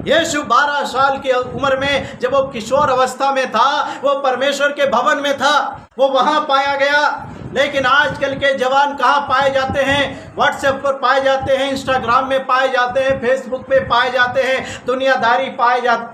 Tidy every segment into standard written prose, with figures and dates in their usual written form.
यीशु 12 साल की उम्र में जब वो किशोर अवस्था में था, वो परमेश्वर के भवन में था, वो वहाँ पाया गया। लेकिन आजकल के जवान कहाँ पाए जाते हैं? व्हाट्सएप पर पाए जाते हैं, इंस्टाग्राम में पाए जाते हैं, फेसबुक पे पाए जाते हैं, दुनियादारी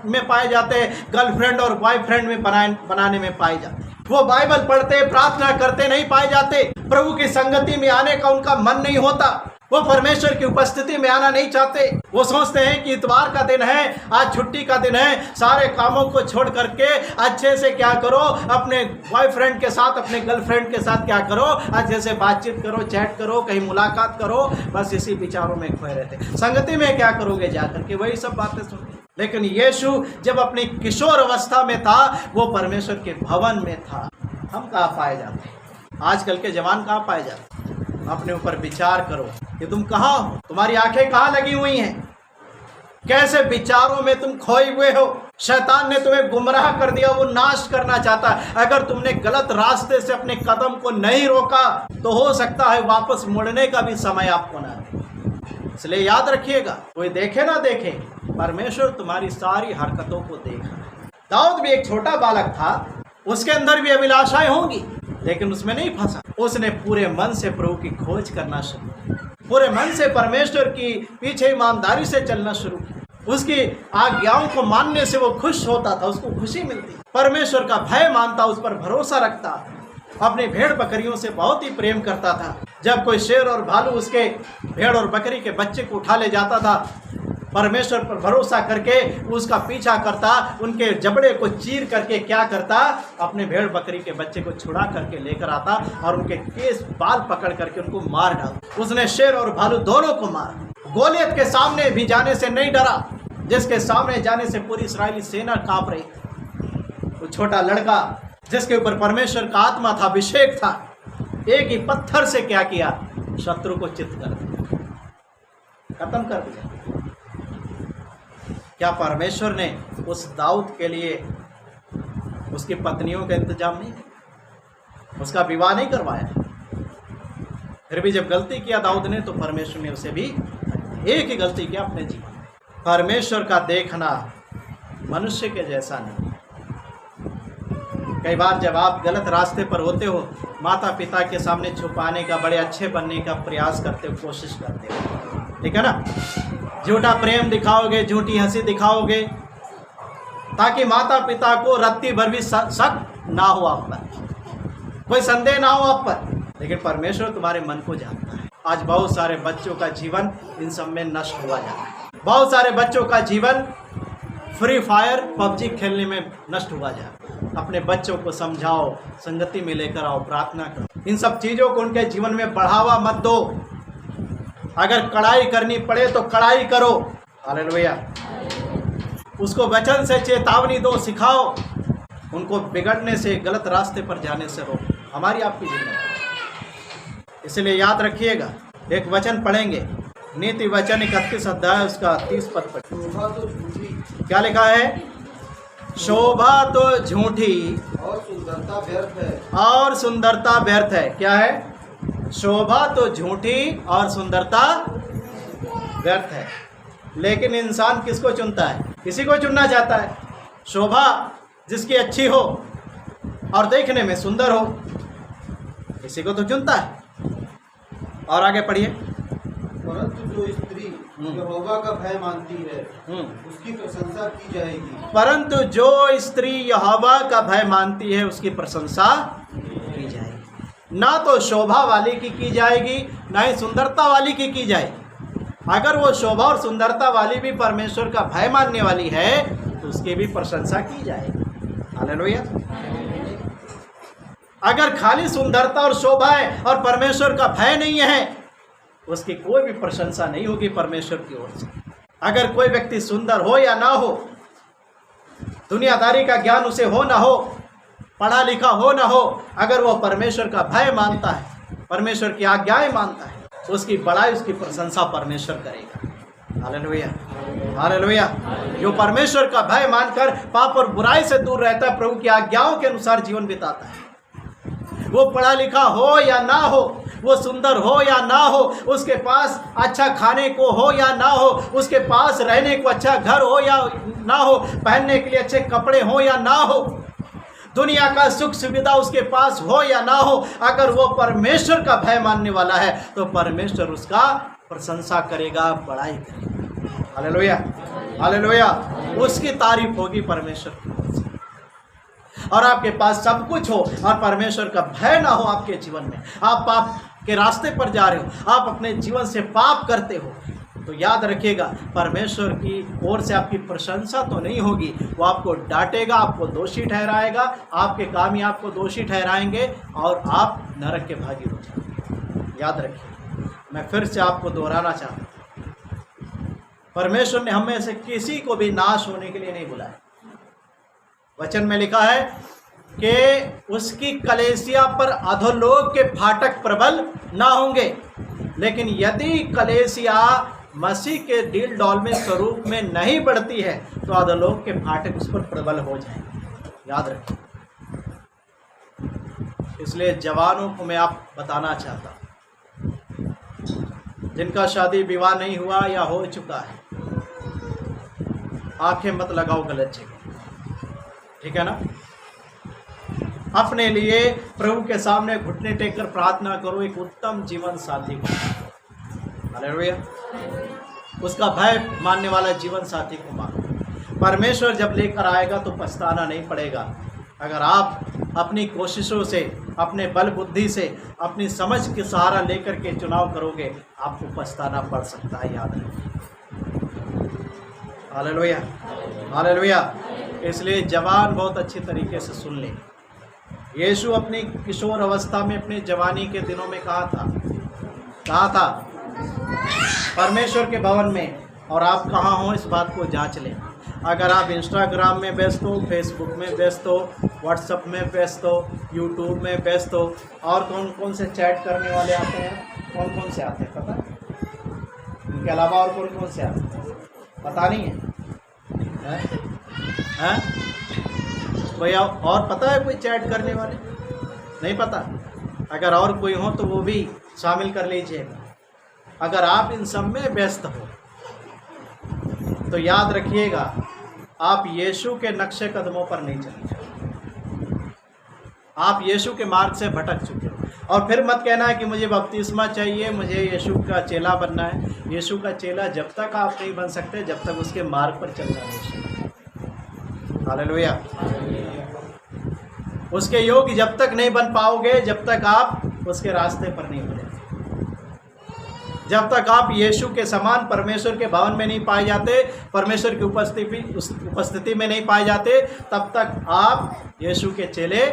में पाए जाते हैं, गर्लफ्रेंड और बॉयफ्रेंड में बनाने में पाए जाते हैं। वो बाइबल पढ़ते, प्रार्थना करते नहीं पाए जाते। प्रभु की संगति में आने का उनका मन नहीं होता। वो परमेश्वर की उपस्थिति में आना नहीं चाहते। वो सोचते हैं कि इतवार का दिन है, आज छुट्टी का दिन है, सारे कामों को छोड़ करके अच्छे से क्या करो, अपने बॉयफ्रेंड के साथ, अपने गर्लफ्रेंड के साथ क्या करो, अच्छे से बातचीत करो, चैट करो, कहीं मुलाकात करो। बस इसी विचारों में खोए रहते। संगति में क्या करोगे जाकर के? वही सब बातें सुनते। लेकिन यीशु जब अपनी किशोर अवस्था में था, वो परमेश्वर के भवन में था। हम कहाँ पाए जाते हैं? आजकल के जवान कहाँ पाए जाते हैं? अपने ऊपर विचार करो कि तुम कहाँ हो, तुम्हारी आंखें कहाँ लगी हुई हैं, कैसे विचारों में तुम खोए हुए हो। शैतान ने तुम्हें गुमराह कर दिया, वो नाश करना चाहता है। अगर तुमने गलत रास्ते से अपने कदम को नहीं रोका तो हो सकता है वापस मुड़ने का भी समय आपको ना आए। इसलिए याद रखिएगा, कोई देखे ना देखे, परमेश्वर तुम्हारी सारी हरकतों को देख रहा है। दाऊद भी एक छोटा बालक था, उसके अंदर भी अभिलाषाएं होंगी, लेकिन उसमें नहीं फंसा। उसने पूरे मन से प्रभु की खोज करना शुरू किया, पूरे मन से परमेश्वर की पीछे ईमानदारी से चलना शुरू किया। उसकी आज्ञाओं को मानने से वो खुश होता था, उसको खुशी मिलती। परमेश्वर का भय मानता, उस पर भरोसा रखता, अपने भेड़ बकरियों से बहुत ही प्रेम करता था। जब कोई शेर और भालू उसके भेड़ और बकरी के बच्चे को उठा ले जाता था, परमेश्वर पर भरोसा करके उसका पीछा करता, उनके जबड़े को चीर करके क्या करता, अपने भेड़ बकरी के बच्चे को छुड़ा करके लेकर आता और उनके केस बाल पकड़ करके उनको मार डालता। उसने शेर और भालू दोनों को मारा। गोलियत के सामने भी जाने से नहीं डरा, जिसके सामने जाने से पूरी इस्राएली सेना कांप रही। वो छोटा लड़का जिसके ऊपर परमेश्वर का आत्मा था, अभिषेक था, एक ही पत्थर से क्या किया, शत्रु को चित्त कर दिया, खत्म कर दिया। क्या परमेश्वर ने उस दाऊद के लिए उसकी पत्नियों का इंतजाम नहीं किया, उसका विवाह नहीं करवाया? फिर भी जब गलती किया दाऊद ने, तो परमेश्वर ने उसे भी एक ही गलती किया अपने जीवन में। परमेश्वर का देखना मनुष्य के जैसा नहीं। कई बार जब आप गलत रास्ते पर होते हो, माता पिता के सामने छुपाने का, बड़े अच्छे बनने का प्रयास करते हो, कोशिश करते हो, ठीक है ना? झूठा प्रेम दिखाओगे, झूठी हंसी दिखाओगे, ताकि माता पिता को रत्ती भर भी शक ना हो आप पर, कोई संदेह ना हो आप पर। लेकिन परमेश्वर तुम्हारे मन को जानता है। आज बहुत सारे बच्चों का जीवन इन सब में नष्ट हुआ जा रहा है। बहुत सारे बच्चों का जीवन फ्री फायर, पबजी खेलने में नष्ट हुआ जा रहा है। अपने बच्चों को समझाओ, संगति में लेकर आओ, प्रार्थना करो। इन सब चीज़ों को उनके जीवन में बढ़ावा मत दो। अगर कड़ाई करनी पड़े तो कड़ाई करो, हालेलुया। उसको वचन से चेतावनी दो, सिखाओ, उनको बिगड़ने से, गलत रास्ते पर जाने से रोको। हमारी आपकी जिम्मेदारी। इसलिए याद रखिएगा, एक वचन पढ़ेंगे, नीति वचन 31 अध्याय उसका 30 पद पढ़ेंगे। क्या लिखा है? शोभा तो झूठी और सुंदरता व्यर्थ है। और सुंदरता व्यर्थ है। क्या है? शोभा तो झूठी और सुंदरता व्यर्थ है। लेकिन इंसान किसको चुनता है? किसी को चुनना चाहता है। शोभा जिसकी अच्छी हो और देखने में सुंदर हो, किसी को तो चुनता है। और आगे पढ़िए। परंतु जो स्त्री यहोवा का भय मानती है, उसकी प्रशंसा की जाएगी। परंतु जो स्त्री यहोवा का भय मानती है, उसकी प्रशंसा की जाएगी। ना तो शोभा वाली की जाएगी, ना ही सुंदरता वाली की जाएगी। अगर वो शोभा और सुंदरता वाली भी परमेश्वर का भय मानने वाली है, तो उसकी भी प्रशंसा की जाएगी। हालेलुया। अगर खाली सुंदरता और शोभा है और परमेश्वर का भय नहीं है, उसकी कोई भी प्रशंसा नहीं होगी परमेश्वर की ओर से। अगर कोई व्यक्ति सुंदर हो या ना हो, दुनियादारी का ज्ञान उसे हो ना हो, पढ़ा लिखा हो ना हो, अगर वो परमेश्वर का भय मानता है, परमेश्वर की आज्ञाएं मानता है, उसकी बड़ाई, उसकी प्रशंसा परमेश्वर करेगा। Hallelujah, hallelujah. जो परमेश्वर का भय मानकर पाप और बुराई से दूर रहता है, प्रभु की आज्ञाओं के अनुसार जीवन बिताता है, वो पढ़ा लिखा हो या ना हो, वो सुंदर हो या ना हो, उसके पास अच्छा खाने को हो या ना हो, उसके पास रहने को अच्छा घर हो या ना हो, पहनने के लिए अच्छे कपड़े हो या ना हो, दुनिया का सुख सुविधा उसके पास हो या ना हो, अगर वो परमेश्वर का भय मानने वाला है तो परमेश्वर उसका प्रशंसा करेगा, बड़ाई करेगा। हालेलुया, हालेलुया, उसकी तारीफ होगी परमेश्वर की। और आपके पास सब कुछ हो और परमेश्वर का भय ना हो आपके जीवन में, आप पाप के रास्ते पर जा रहे हो, आप अपने जीवन से पाप करते हो, तो याद रखिएगा परमेश्वर की ओर से आपकी प्रशंसा तो नहीं होगी, वो आपको डांटेगा, आपको दोषी ठहराएगा, आपके काम ही आपको दोषी ठहराएंगे और आप नरक के भागी हो जाएंगे। याद रखिए, मैं फिर से आपको दोहराना चाहता हूँ, परमेश्वर ने हमें से किसी को भी नाश होने के लिए नहीं बुलाया। वचन में लिखा है कि उसकी कलेसिया पर अधोलोक के फाटक प्रबल ना होंगे, लेकिन यदि कलेसिया मसीह के डील डॉल में स्वरूप में नहीं बढ़ती है तो अधोलोक के फाटक उस पर प्रबल हो जाएंगे। याद रखें। इसलिए जवानों को मैं आप बताना चाहता हूँ, जिनका शादी विवाह नहीं हुआ या हो चुका है, आंखें मत लगाओ गलत जगह, ठीक है ना। अपने लिए प्रभु के सामने घुटने टेक कर प्रार्थना करो, एक उत्तम जीवन साथी को, हालेलुया, उसका भय मानने वाला जीवन साथी को मांगो। परमेश्वर जब लेकर आएगा तो पछताना नहीं पड़ेगा। अगर आप अपनी कोशिशों से, अपने बल बुद्धि से, अपनी समझ के सहारा लेकर के चुनाव करोगे, आपको पछताना पड़ सकता है। याद रखिए। Hallelujah, hallelujah. इसलिए जवान बहुत अच्छी तरीके से सुन लें। यीशु अपनी किशोर अवस्था में, अपनी जवानी के दिनों में कहाँ था? परमेश्वर के भवन में। और आप कहाँ हो इस बात को जांच लें। अगर आप इंस्टाग्राम में व्यस्त हो, फेसबुक में व्यस्त हो, व्हाट्सएप में व्यस्त हो, यूट्यूब में व्यस्त हो, और कौन कौन से चैट करने वाले आते हैं, कौन कौन से आते हैं पता? इनके अलावा और कौन कौन से आते हैं पता नहीं है? हैं? कोई और पता है कोई चैट करने वाले? नहीं पता? अगर और कोई हो तो वो भी शामिल कर लीजिएगा। अगर आप इन सब में व्यस्त हो तो याद रखिएगा, आप यीशु के नक्शे कदमों पर नहीं चले, आप यीशु के मार्ग से भटक चुके हो। और फिर मत कहना है कि मुझे बपतिस्मा चाहिए, मुझे यीशु का चेला बनना है। यीशु का चेला जब तक आप नहीं बन सकते जब तक उसके मार्ग पर चलना नहीं। हालेलुया। उसके योग्य जब तक नहीं बन पाओगे जब तक आप उसके रास्ते पर नहीं बढ़े, जब तक आप यीशु के समान परमेश्वर के भवन में नहीं पाए जाते, परमेश्वर की उपस्थिति में नहीं पाए जाते, तब तक आप यीशु के चेले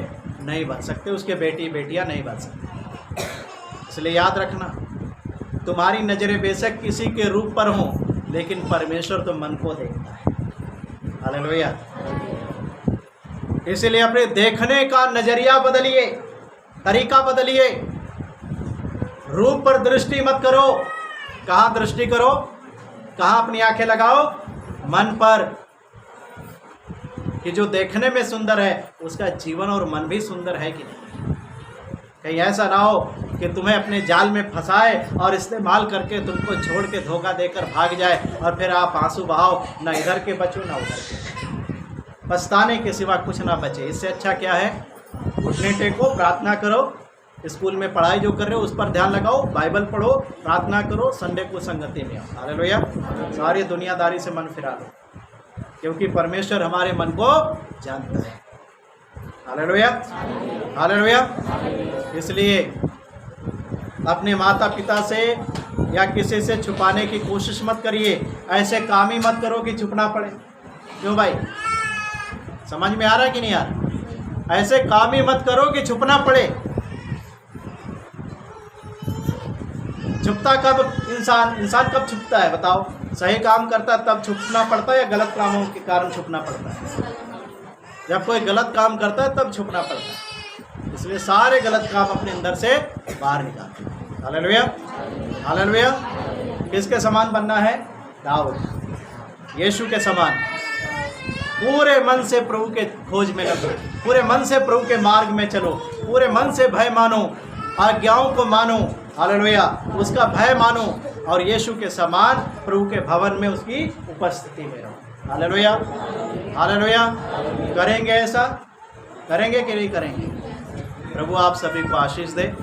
नहीं बन सकते, उसके बेटी बेटियां नहीं बन सकते। इसलिए याद रखना, तुम्हारी नजरें बेशक किसी के रूप पर हों, लेकिन परमेश्वर तो मन को देखता है। हालेलुया। इसलिए अपने देखने का नजरिया बदलिए, तरीका बदलिए। रूप पर दृष्टि मत करो। कहाँ दृष्टि करो? कहाँ अपनी आंखें लगाओ? मन पर, कि जो देखने में सुंदर है उसका जीवन और मन भी सुंदर है कि नहीं। कहीं ऐसा ना हो कि तुम्हें अपने जाल में फंसाए और इस्तेमाल करके तुमको छोड़ के धोखा देकर भाग जाए और फिर आप आंसू बहाओ, ना इधर के बचो ना उधर के, पछताने के सिवा कुछ ना बचे। इससे अच्छा क्या है? घुटने टेको, प्रार्थना करो, स्कूल में पढ़ाई जो कर रहे हो उस पर ध्यान लगाओ, बाइबल पढ़ो, प्रार्थना करो, संडे को संगति में आओ। हालेलुया। सारी दुनियादारी से मन फिरा लो, क्योंकि परमेश्वर हमारे मन को जानता है। Hallelujah, hallelujah. इसलिए अपने माता पिता से या किसी से छुपाने की कोशिश मत करिए। ऐसे काम ही मत करो कि छुपना पड़े। क्यों भाई, समझ में आ रहा है कि नहीं आ रहा? ऐसे काम ही मत करो कि छुपना पड़े। छुपता कब इंसान कब छुपता है बताओ? सही काम करता है तब छुपना पड़ता है या गलत कामों के कारण छुपना पड़ता है? जब कोई गलत काम करता है तब छुपना पड़ता है। इसलिए सारे गलत काम अपने अंदर से बाहर निकाल। Hallelujah, hallelujah. किसके समान बनना है? दाऊद, यीशु के समान। पूरे मन से प्रभु के खोज में लगो, पूरे मन से प्रभु के मार्ग में चलो, पूरे मन से भय मानो, आज्ञाओं को मानो, हालेलुया, उसका भय मानो और यीशु के समान प्रभु के भवन में उसकी उपस्थिति में रहो। Hallelujah, hallelujah. करेंगे ऐसा? करेंगे कि नहीं करेंगे? प्रभु आप सभी को आशीष दे।